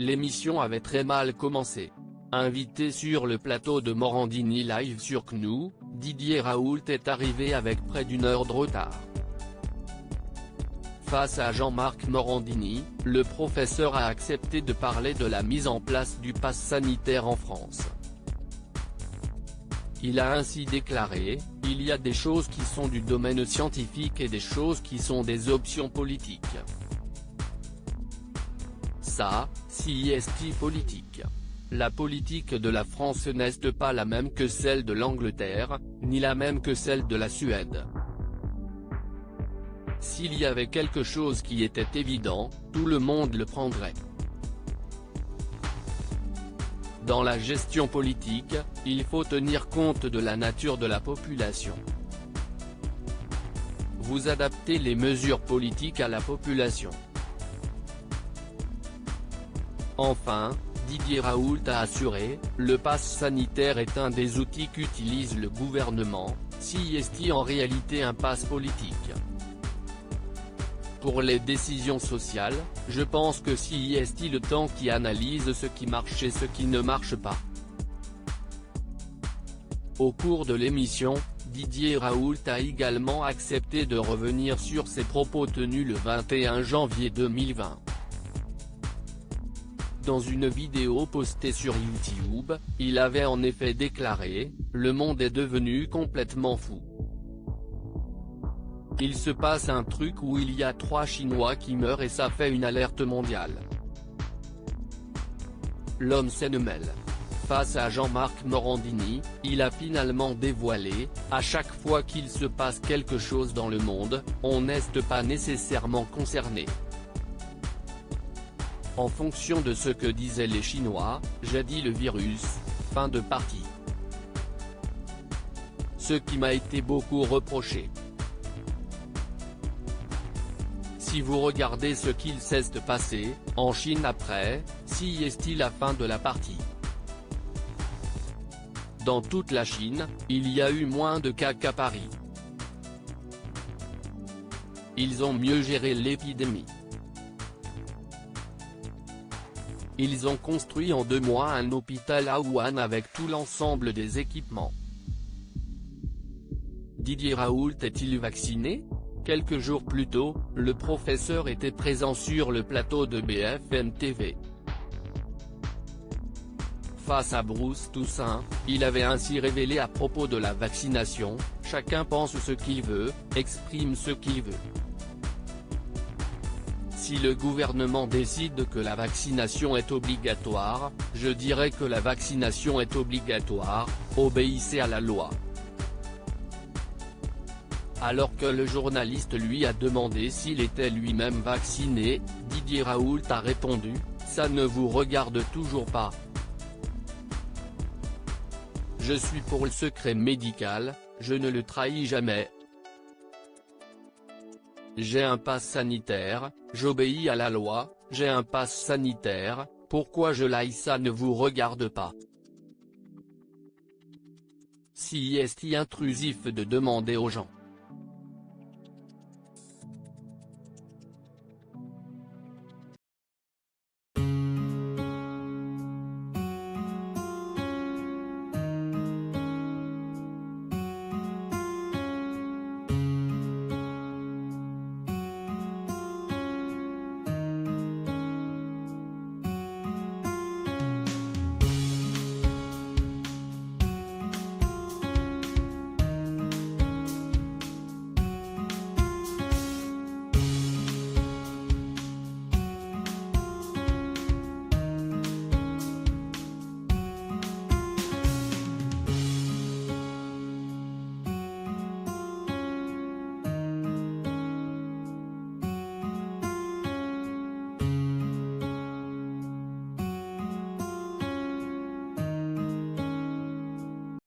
l'émission avait très mal commencé. Invité sur le plateau de Morandini Live sur CNOO, Didier Raoult est arrivé avec près d'une heure de retard. Face à Jean-Marc Morandini, le professeur a accepté de parler de la mise en place du pass sanitaire en France. Il a ainsi déclaré, « Il y a des choses qui sont du domaine scientifique et des choses qui sont des options politiques. Ça, c'est politique. La politique de la France n'est pas la même que celle de l'Angleterre, ni la même que celle de la Suède. S'il y avait quelque chose qui était évident, tout le monde le prendrait. Dans la gestion politique, il faut tenir compte de la nature de la population. Vous adaptez les mesures politiques à la population. » Enfin, Didier Raoult a assuré, le pass sanitaire est un des outils qu'utilise le gouvernement, c'est en réalité un pass politique. Pour les décisions sociales, je pense que c'est le temps qui analyse ce qui marche et ce qui ne marche pas. Au cours de l'émission, Didier Raoult a également accepté de revenir sur ses propos tenus le 21 janvier 2020. Dans une vidéo postée sur YouTube, il avait en effet déclaré, « Le monde est devenu complètement fou. Il se passe un truc où il y a 3 Chinois qui meurent et ça fait une alerte mondiale. » L'homme s'émêle. Face à Jean-Marc Morandini, il a finalement dévoilé, « À chaque fois qu'il se passe quelque chose dans le monde, on n'est pas nécessairement concerné. En fonction de ce que disaient les Chinois, j'ai dit le virus, fin de partie. Ce qui m'a été beaucoup reproché. Si vous regardez ce qu'il s'est passé, en Chine après, c'est la fin de la partie. Dans toute la Chine, il y a eu moins de cas qu'à Paris. Ils ont mieux géré l'épidémie. Ils ont construit en 2 mois un hôpital à Wuhan avec tout l'ensemble des équipements. » Didier Raoult est-il vacciné ? Quelques jours plus tôt, le professeur était présent sur le plateau de BFM TV. Face à Bruce Toussaint, il avait ainsi révélé à propos de la vaccination, « Chacun pense ce qu'il veut, exprime ce qu'il veut. Si le gouvernement décide que la vaccination est obligatoire, je dirais que la vaccination est obligatoire, obéissez à la loi. » Alors que le journaliste lui a demandé s'il était lui-même vacciné, Didier Raoult a répondu, « Ça ne vous regarde toujours pas. Je suis pour le secret médical, je ne le trahis jamais. J'ai un pass sanitaire, j'obéis à la loi, j'ai un pass sanitaire, pourquoi je l'aille ça ne vous regarde pas. » C'est intrusif de demander aux gens.